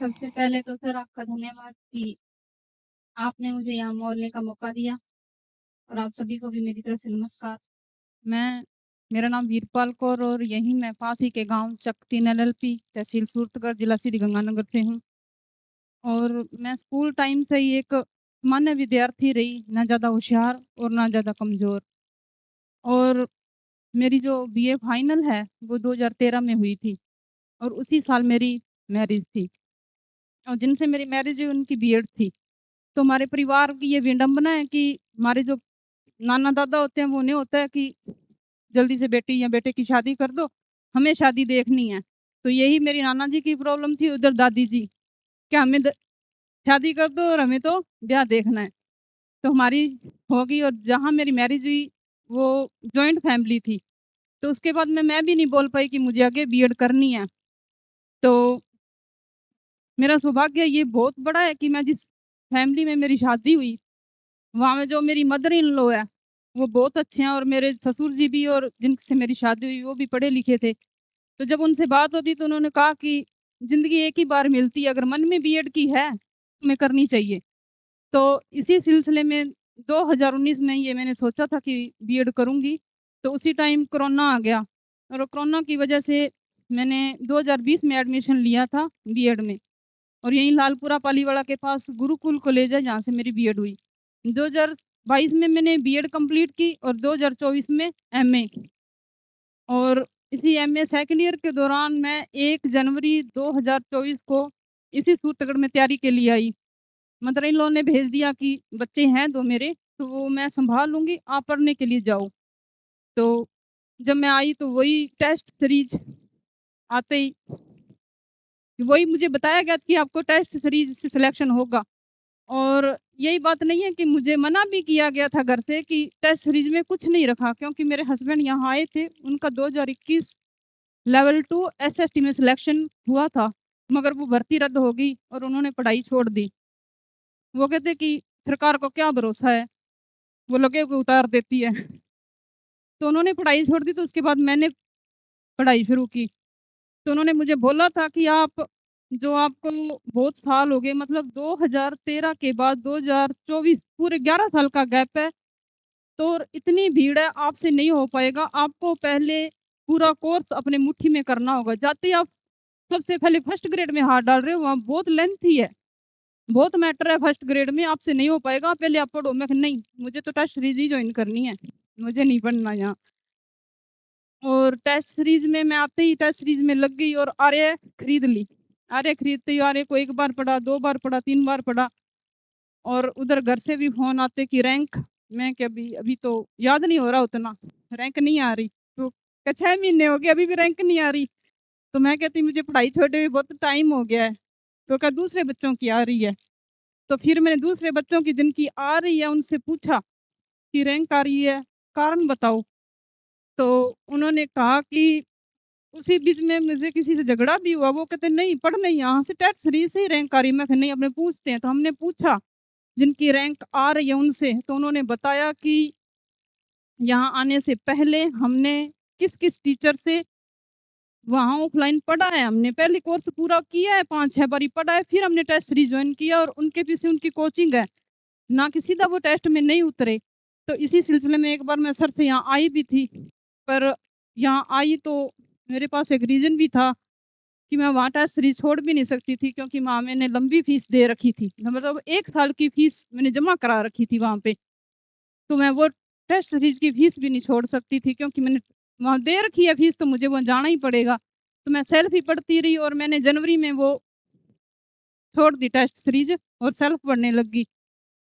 सबसे पहले तो सर आपका धन्यवाद कि आपने मुझे यहाँ बोलने का मौका दिया और आप सभी को भी मेरी तरफ से नमस्कार। मैं मेरा नाम वीरपाल कौर और यहीं मैं पास ही के गाँव चक 3 एलएलपी तहसील सूरतगढ़ जिला श्री गंगानगर से हूँ। और मैं स्कूल टाइम से ही एक सामान्य विद्यार्थी रही, ना ज़्यादा होशियार और ना ज़्यादा कमज़ोर। और मेरी जो बीए फाइनल है वो 2013 में हुई थी और उसी साल मेरी मैरिज थी और जिनसे मेरी मैरिज हुई उनकी बीएड थी। तो हमारे परिवार की ये विडंबना है कि हमारे जो नाना-दादा होते हैं वो उन्हें होता है कि जल्दी से बेटी या बेटे की शादी कर दो, हमें शादी देखनी है। तो यही मेरी नाना जी की प्रॉब्लम थी, उधर दादी जी, कि हमें द शादी कर दो और हमें तो ब्याह देखना है। तो हमारी हो गई और जहाँ मेरी मैरिज हुई वो जॉइंट फैमिली थी। तो उसके बाद में मैं भी नहीं बोल पाई कि मुझे आगे बीएड करनी है। तो मेरा सौभाग्य ये बहुत बड़ा है कि मैं जिस फैमिली में मेरी शादी हुई वहाँ में जो मेरी मदर इन लॉ है, वो बहुत अच्छे हैं और मेरे ससुर जी भी और जिनसे मेरी शादी हुई वो भी पढ़े लिखे थे। तो जब उनसे बात होती तो उन्होंने कहा कि ज़िंदगी एक ही बार मिलती है, अगर मन में बीएड की है, तुम्हें करनी चाहिए। तो इसी सिलसिले में 2019 में ये मैंने सोचा था कि बीएड करूँगी, तो उसी टाइम कोरोना आ गया और कोरोना की वजह से मैंने 2020 में एडमिशन लिया था बीएड में और यहीं लालपुरा पालीवाला के पास गुरुकुल कॉलेज है जहाँ से मेरी बीएड हुई। 2022 में मैंने बीएड कंप्लीट की और 2024 में एमए और इसी एमए सेकंड ईयर के दौरान मैं 1 जनवरी 2024 को इसी सूरतगढ़ में तैयारी के लिए आई। मदर इन लॉ ने भेज दिया कि बच्चे हैं 2 मेरे, तो वो मैं सँभाल लूँगी, आप पढ़ने के लिए जाओ। तो जब मैं आई तो वही टेस्ट सीरीज़ आते ही वही मुझे बताया गया कि आपको टेस्ट सीरीज़ से सिलेक्शन होगा। और यही बात नहीं है कि मुझे मना भी किया गया था घर से कि टेस्ट सीरीज में कुछ नहीं रखा क्योंकि मेरे हस्बैंड यहाँ आए थे, उनका 2021 लेवल 2 एसएसटी में सिलेक्शन हुआ था, मगर वो भर्ती रद्द हो गई और उन्होंने पढ़ाई छोड़ दी। वो कहते कि सरकार को क्या भरोसा है, वो लगे को उतार देती है। तो उन्होंने पढ़ाई छोड़ दी तो उसके बाद मैंने पढ़ाई शुरू की। तो उन्होंने मुझे बोला था कि आप जो आपको बहुत साल हो गए मतलब 2013 के बाद 2024 पूरे 11 साल का गैप है। तो और इतनी भीड़ है आपसे नहीं हो पाएगा, आपको पहले पूरा कोर्स अपने मुट्ठी में करना होगा। जाते ही आप सबसे पहले फर्स्ट ग्रेड में हाथ डाल रहे हो, वहाँ बहुत लेंथी है, बहुत मैटर है फर्स्ट ग्रेड में, आपसे नहीं हो पाएगा, पहले आप पढ़ो। मैं कहा नहीं, मुझे तो टेस्ट सीरीज़ ही जॉइन करनी है, मुझे नहीं पढ़ना यहाँ। और टेस्ट सीरीज़ में मैं आते ही टेस्ट सीरीज़ में लग गई और आर्य खरीद ली। आर्य खरीदते ही आर्य को 1 बार पढ़ा, 2 बार पढ़ा, 3 बार पढ़ा और उधर घर से भी फ़ोन आते कि रैंक, मैं कि अभी अभी तो याद नहीं हो रहा उतना, रैंक नहीं आ रही। तो 6 महीने हो गए अभी भी रैंक नहीं आ रही। तो मैं कहती मुझे पढ़ाई छोड़े हुए बहुत टाइम हो गया है। तो कहा दूसरे बच्चों की आ रही है। तो फिर मैंने दूसरे बच्चों की जिनकी आ रही है उनसे पूछा कि रैंक आ रही है, कारण बताओ? तो उन्होंने कहा कि उसी बीच में मुझे किसी से झगड़ा भी हुआ, वो कहते नहीं पढ़ नहीं यहाँ से टेट सीरीज़ से ही रैंक आ रही है। मैं कहा नहीं अपने पूछते हैं। तो हमने पूछा जिनकी रैंक आ रही है उनसे, तो उन्होंने बताया कि यहाँ आने से पहले हमने किस-किस टीचर से वहाँ ऑफ़लाइन पढ़ा है, हमने पहले कोर्स पूरा किया है, 5-6 बारी पढ़ा है, फिर हमने टेस्ट सीरीज़ जॉइन किया और उनके पीछे उनकी कोचिंग है, ना कि सीधा वो टेस्ट में नहीं उतरे। तो इसी सिलसिले में एक बार मैं सर से यहाँ आई भी थी, पर यहाँ आई तो मेरे पास एक रीज़न भी था कि मैं वहाँ टेस्ट सीरीज़ छोड़ भी नहीं सकती थी क्योंकि वहाँ मैंने लंबी फ़ीस दे रखी थी। मतलब 1 साल की फ़ीस मैंने जमा करा रखी थी वहाँ पे। तो मैं वो टेस्ट सीरीज़ की फ़ीस भी नहीं छोड़ सकती थी क्योंकि मैंने वहाँ दे रखी है फ़ीस तो मुझे वहाँ जाना ही पड़ेगा। तो मैं सेल्फ़ ही पढ़ती रही और मैंने जनवरी में वो छोड़ दी टेस्ट सीरीज़ और सेल्फ़ पढ़ने लग गई।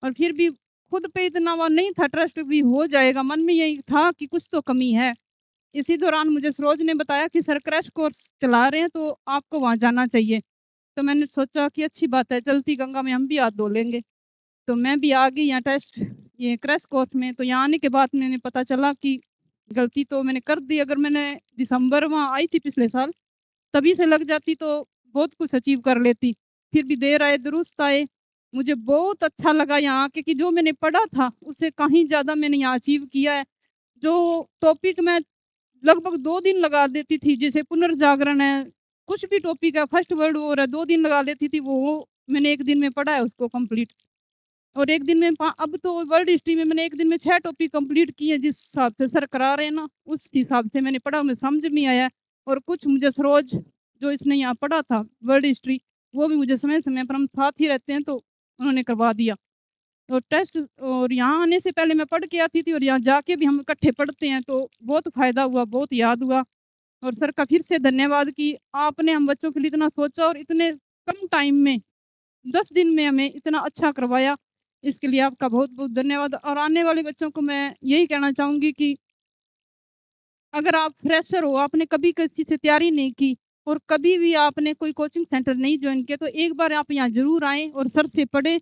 और फिर भी खुद पे इतना वो नहीं था ट्रस्ट भी हो जाएगा, मन में यही था कि कुछ तो कमी है। इसी दौरान मुझे सरोज ने बताया कि सर क्रैश कोर्स चला रहे हैं तो आपको वहाँ जाना चाहिए। तो मैंने सोचा कि अच्छी बात है, चलती गंगा में हम भी हाथ धो लेंगे। तो मैं भी आ गई यहाँ टेस्ट ये क्रैश कोर्स में, तो यहाँ आने के बाद मैंने पता चला कि गलती तो मैंने कर दी, अगर मैंने दिसंबर वहाँ आई थी पिछले साल, तभी से लग जाती तो बहुत कुछ अचीव कर लेती। फिर भी देर आए दुरुस्त आए, मुझे बहुत अच्छा लगा यहाँ आके कि जो मैंने पढ़ा था, उससे कहीं ज़्यादा मैंने यहाँ अचीव किया है। जो टॉपिक मैं लगभग 2 दिन लगा देती थी, जैसे पुनर्जागरण है, कुछ भी टॉपिक है, फर्स्ट वर्ल्ड वॉर है, 2 दिन लगा लेती थी वो मैंने 1 दिन में पढ़ा है उसको कंप्लीट। और 1 दिन में पा अब तो वर्ल्ड हिस्ट्री में मैंने 1 दिन में 6 टॉपिक कंप्लीट किए हैं, जिस हिसाब से सर करा रहे हैं ना, उस हिसाब से मैंने पढ़ा, मुझे समझ में आया। और कुछ मुझे सरोज जो इसने यहाँ पढ़ा था वर्ल्ड हिस्ट्री, वो भी मुझे समय-समय पर हम साथ ही रहते हैं तो उन्होंने करवा दिया। और टेस्ट और यहाँ आने से पहले मैं पढ़ के आती थी और यहाँ जाके भी हम इकट्ठे पढ़ते हैं तो बहुत फ़ायदा हुआ, बहुत याद हुआ। और सर का फिर से धन्यवाद कि आपने हम बच्चों के लिए इतना सोचा और इतने कम टाइम में 10 दिन में हमें इतना अच्छा करवाया। इसके लिए आपका बहुत-बहुत धन्यवाद। और आने वाले बच्चों को मैं यही कहना चाहूँगी कि अगर आप फ्रेशर हो, आपने कभी किसी से तैयारी नहीं की और कभी भी आपने कोई कोचिंग सेंटर नहीं जॉइन किया, तो एक बार आप यहाँ ज़रूर आएँ और सर से पढ़ें।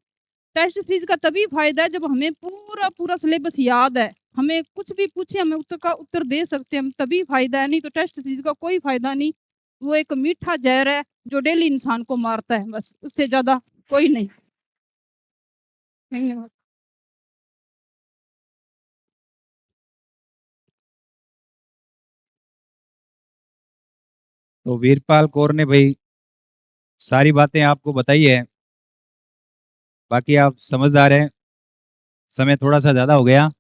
टेस्ट सीरीज़ का तभी फ़ायदा है जब हमें पूरा सिलेबस याद है। हमें कुछ भी पूछे हमें उत्तर दे सकते हैं हम, तभी फ़ायदा है, नहीं तो टेस्ट सीरीज़ का कोई फ़ायदा नहीं। वो एक मीठा ज़हर है जो डेली इंसान को मारता है बस, उससे ज़्यादा कोई नहीं। धन्यवाद। तो वीरपाल कौर ने भाई सारी बातें आपको बताई है, बाकी आप समझदार हैं। समय थोड़ा सा ज़्यादा हो गया।